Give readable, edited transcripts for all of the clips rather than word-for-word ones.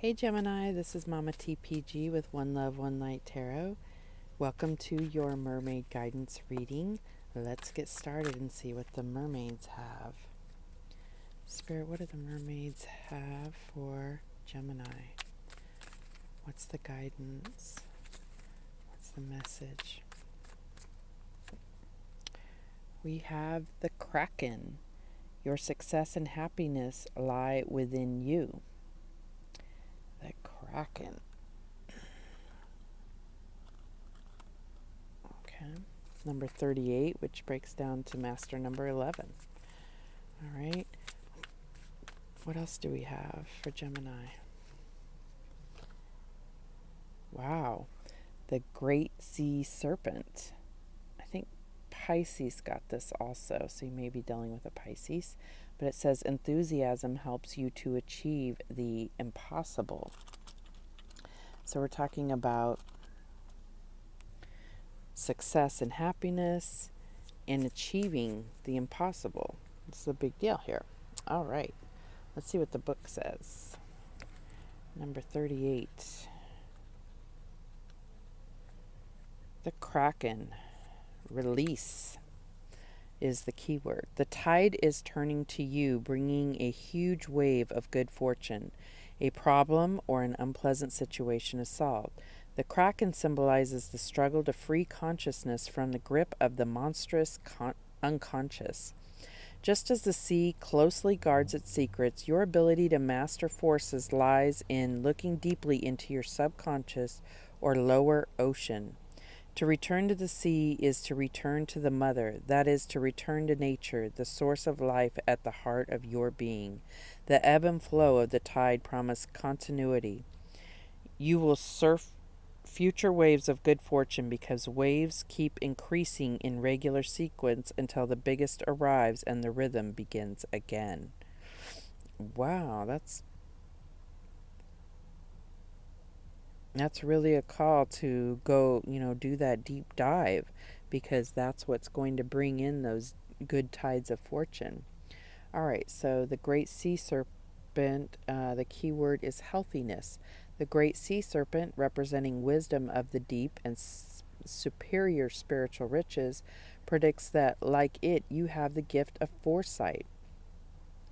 Hey Gemini, this is Mama TPG with One Love, One Light Tarot. Welcome to your mermaid guidance reading. Let's get started and see what the mermaids have. Spirit, what do the mermaids have for Gemini? What's the guidance? What's the message? We have the Kraken. Your success and happiness lie within you. The Kraken. Okay. Number 38, which breaks down to master number 11. All right. What else do we have for Gemini? Wow. The Great Sea Serpent. I think Pisces got this also, so you may be dealing with a Pisces. But it says enthusiasm helps you to achieve the impossible. So we're talking about success and happiness and achieving the impossible. This is a big deal here. All right. Let's see what the book says. Number 38. The Kraken. Release is the key word. The tide is turning to you, bringing a huge wave of good fortune. A problem or an unpleasant situation is solved. The Kraken symbolizes the struggle to free consciousness from the grip of the monstrous unconscious. Just as the sea closely guards its secrets, your ability to master forces lies in looking deeply into your subconscious or lower ocean. To return to the sea is to return to the mother, that is, to return to nature, the source of life at the heart of your being. The ebb and flow of the tide promise continuity. You will surf future waves of good fortune because waves keep increasing in regular sequence until the biggest arrives and the rhythm begins again. Wow, that's really a call to go, do that deep dive, because that's what's going to bring in those good tides of fortune. All right, so the Great Sea Serpent, the key word is healthiness. The Great Sea Serpent, representing wisdom of the deep and superior spiritual riches, predicts that, like it, you have the gift of foresight.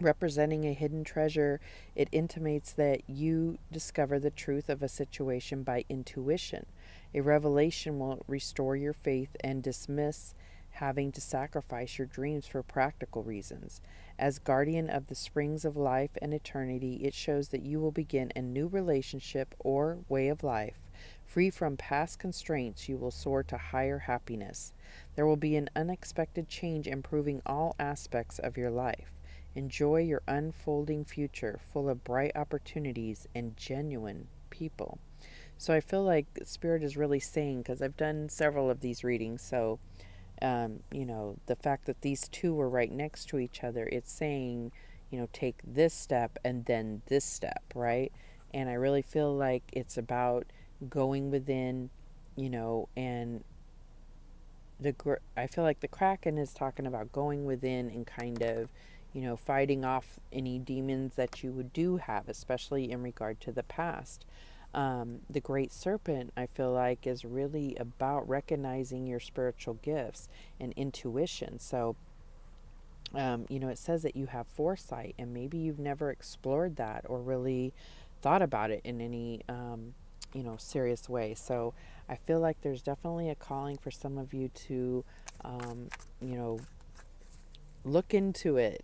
Representing a hidden treasure, it intimates that you discover the truth of a situation by intuition. A revelation will restore your faith and dismiss having to sacrifice your dreams for practical reasons. As guardian of the springs of life and eternity, it shows that you will begin a new relationship or way of life. Free from past constraints, you will soar to higher happiness. There will be an unexpected change improving all aspects of your life. Enjoy your unfolding future full of bright opportunities and genuine people. So I feel like Spirit is really saying, because I've done several of these readings, so, the fact that these two were right next to each other, it's saying, take this step and then this step, right? And I really feel like it's about going within, and I feel like the Kraken is talking about going within and kind of, fighting off any demons that you do have, especially in regard to the past. The Great Serpent, I feel like, is really about recognizing your spiritual gifts and intuition. So, it says that you have foresight, and maybe you've never explored that or really thought about it in any, serious way. So I feel like there's definitely a calling for some of you to, you know, look into it,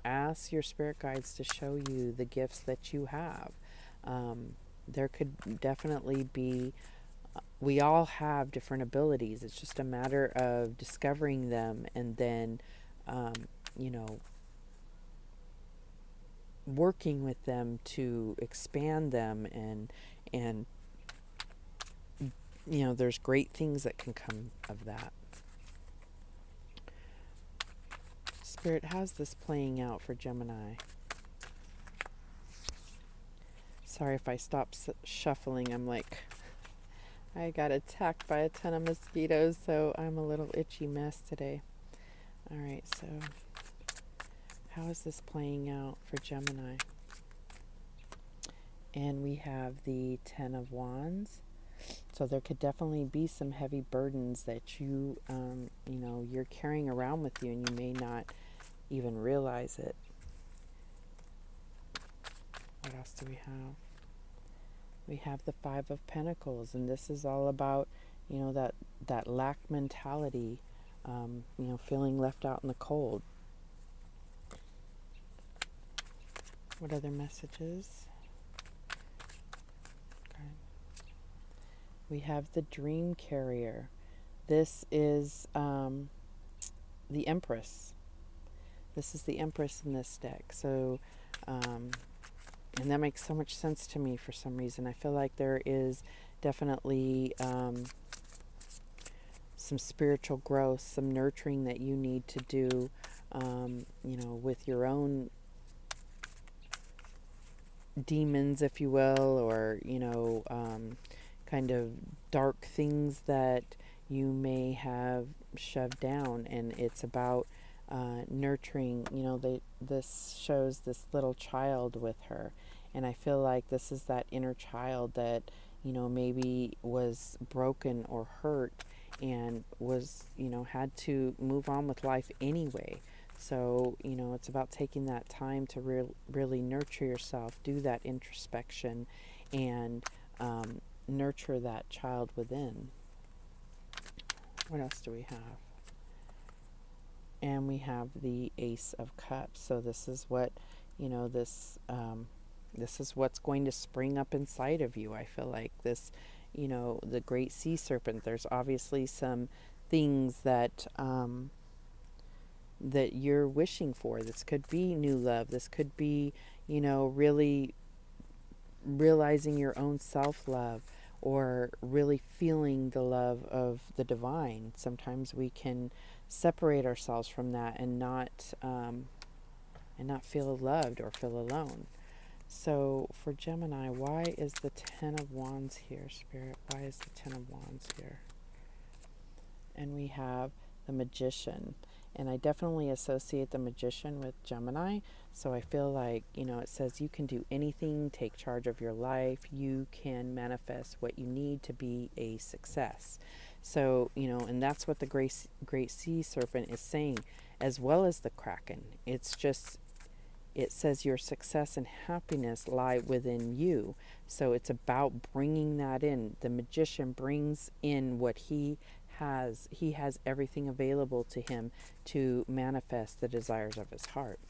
ask your spirit guides to show you the gifts that you have. There could definitely be, we all have different abilities. It's just a matter of discovering them and then, you know, working with them to expand them and there's great things that can come of that. Spirit, how's this playing out for Gemini? Sorry if I stop shuffling. I'm like, I got attacked by a ton of mosquitoes, so I'm a little itchy mess today. All right, so how is this playing out for Gemini? And we have the Ten of Wands. So there could definitely be some heavy burdens that you're carrying around with you, and you may not even realize it. What else do we have? We have the Five of Pentacles, and this is all about, that lack mentality, feeling left out in the cold. What other messages? Okay. We have the Dream Carrier. This is the Empress. This is the Empress in this deck. So, and that makes so much sense to me for some reason. I feel like there is definitely some spiritual growth, some nurturing that you need to do, with your own demons, if you will, or, kind of dark things that you may have shoved down. And it's about nurturing. This shows this little child with her. And I feel like this is that inner child that, maybe was broken or hurt and was, had to move on with life anyway. So, it's about taking that time to really nurture yourself, do that introspection, and nurture that child within. What else do we have? And we have the Ace of Cups. So this is what, this is what's going to spring up inside of you. I feel like this, the great sea serpent. There's obviously some things that that you're wishing for. This could be new love. This could be, really realizing your own self-love, or really feeling the love of the divine. Sometimes we can separate ourselves from that and not feel loved or feel alone. So for Gemini, why is the Ten of Wands here, Spirit? Why is the Ten of Wands here? And we have the Magician. And I definitely associate the Magician with Gemini. So I feel like, it says you can do anything, take charge of your life. You can manifest what you need to be a success. So, and that's what the great sea serpent is saying, as well as the Kraken. It says your success and happiness lie within you. So it's about bringing that in. The Magician brings in what he has. He has everything available to him to manifest the desires of his heart.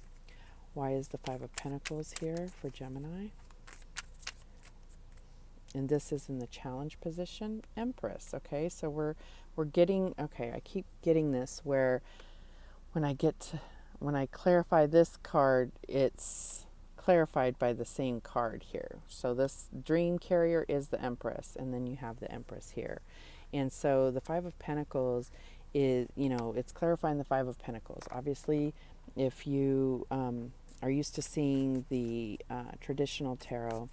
Why is the Five of Pentacles here for Gemini? And this is in the challenge position, Empress. Okay, so we're getting, okay, I keep getting this where when I clarify this card, it's clarified by the same card here. So this Dream Carrier is the Empress, and then you have the Empress here. And so the Five of Pentacles is, it's clarifying the Five of Pentacles. Obviously, if you are used to seeing the traditional tarot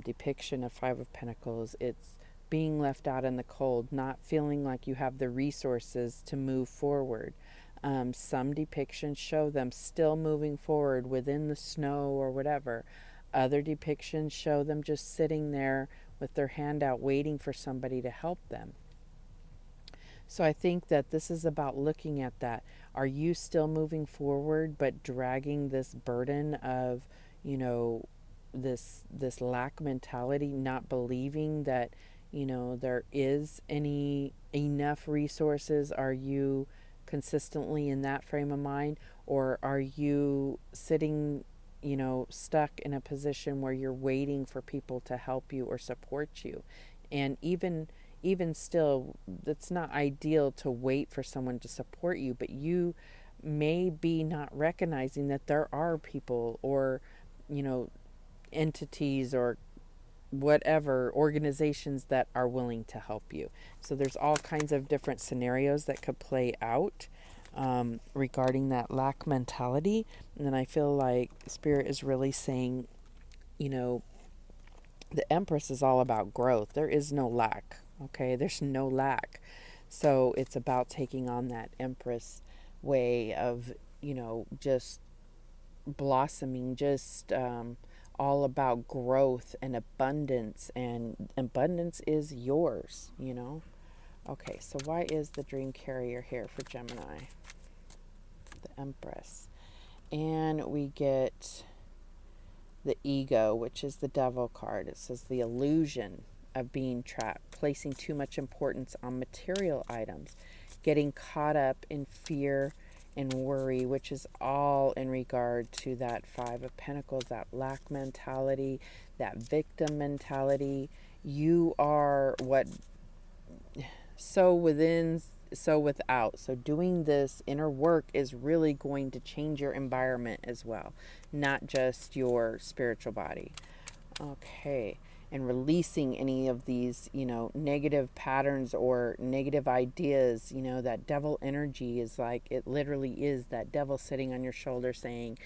depiction of Five of Pentacles, it's being left out in the cold, not feeling like you have the resources to move forward. Some depictions show them still moving forward within the snow or whatever. Other depictions show them just sitting there with their hand out waiting for somebody to help them. So I think that this is about looking at that. Are you still moving forward but dragging this burden of, this lack mentality, not believing that, there is any enough resources? Are you consistently in that frame of mind, or are you sitting, stuck in a position where you're waiting for people to help you or support you? And even still, it's not ideal to wait for someone to support you, but you may be not recognizing that there are people or, entities or whatever organizations that are willing to help you. So there's all kinds of different scenarios that could play out regarding that lack mentality. And then I feel like Spirit is really saying, the Empress is all about growth. There is no lack. Okay, there's no lack. So it's about taking on that Empress way of, just blossoming, just all about growth and abundance is yours, Okay, so why is the dream carrier here for Gemini? The Empress. And we get the ego, which is the devil card. It says the illusion of being trapped, placing too much importance on material items, getting caught up in fear and worry, which is all in regard to that Five of Pentacles, that lack mentality, that victim mentality. You are what so within, so without. So doing this inner work is really going to change your environment as well, not just your spiritual body. Okay. And releasing any of these, negative patterns or negative ideas, that devil energy is like, it literally is that devil sitting on your shoulder saying,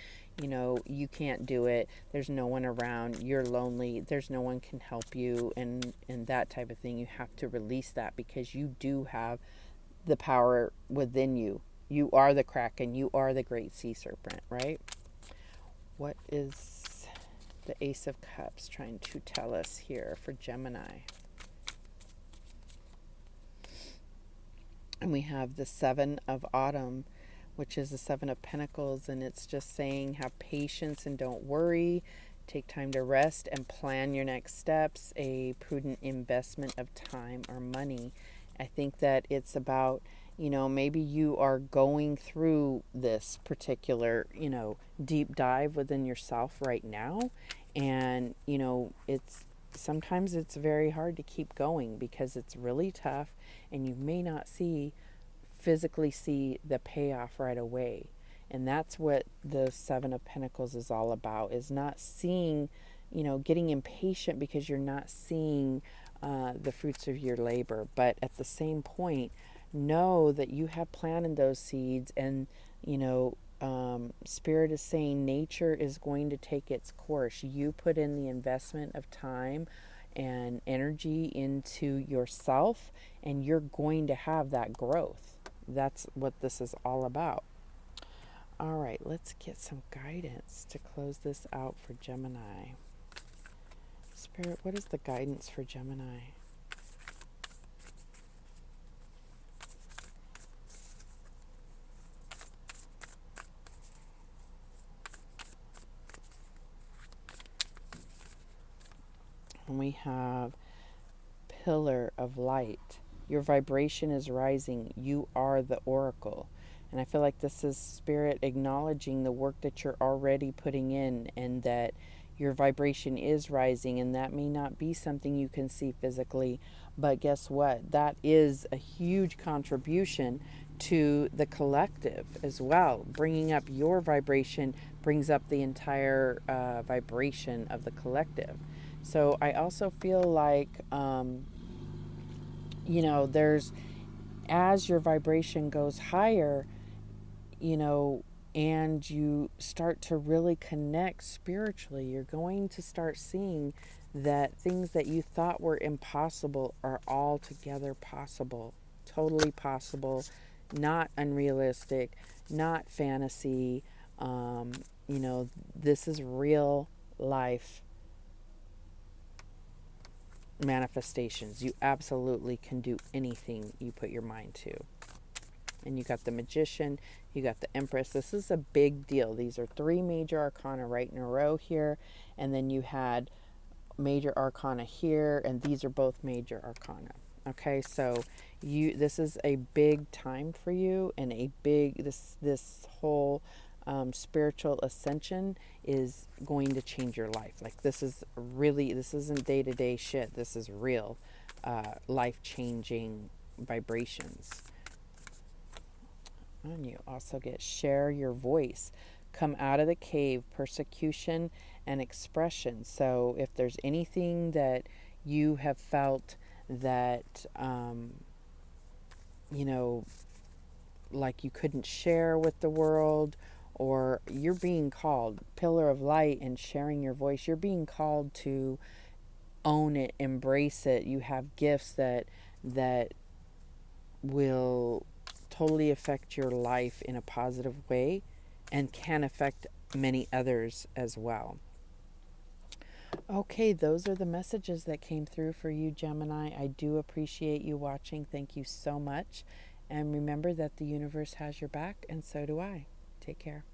you can't do it. There's no one around. You're lonely. There's no one can help you. And that type of thing. You have to release that because you do have the power within you. You are the Kraken. You are the great sea serpent, right? What is the Ace of Cups trying to tell us here for Gemini? And we have the Seven of Autumn, which is the Seven of Pentacles, and it's just saying have patience and don't worry. Take time to rest and plan your next steps, a prudent investment of time or money. I think that it's about, maybe you are going through this particular, deep dive within yourself right now. And, sometimes it's very hard to keep going because it's really tough and you may not physically see the payoff right away. And that's what the Seven of Pentacles is all about, is not seeing, getting impatient because you're not seeing the fruits of your labor. But at the same point, know that you have planted those seeds, and, Spirit is saying nature is going to take its course. You put in the investment of time and energy into yourself, and you're going to have that growth. That's what this is all about. All right, let's get some guidance to close this out for Gemini. Spirit, what is the guidance for Gemini? And we have Pillar of Light. Your vibration is rising. You are the oracle. And I feel like this is Spirit acknowledging the work that you're already putting in, and that your vibration is rising. And that may not be something you can see physically, but guess what? That is a huge contribution to the collective as well. Bringing up your vibration brings up the entire vibration of the collective. So I also feel like, there's, as your vibration goes higher, and you start to really connect spiritually, you're going to start seeing that things that you thought were impossible are altogether possible, totally possible, not unrealistic, not fantasy. This is real life manifestations. You absolutely can do anything you put your mind to. And you got the Magician, you got the Empress. This is a big deal. These are three major arcana right in a row here. And then you had major arcana here, and these are both major arcana. Okay, so this is a big time for you, and a big, this whole spiritual ascension is going to change your life. Like, this isn't day-to-day shit. This is real life-changing vibrations. And you also get share your voice. Come out of the cave, persecution and expression. So if there's anything that you have felt that, like you couldn't share with the world, or you're being called, Pillar of Light and sharing your voice, you're being called to own it, embrace it. You have gifts that will totally affect your life in a positive way and can affect many others as well. Okay, those are the messages that came through for you, Gemini. I do appreciate you watching. Thank you so much. And remember that the universe has your back, and so do I. Take care.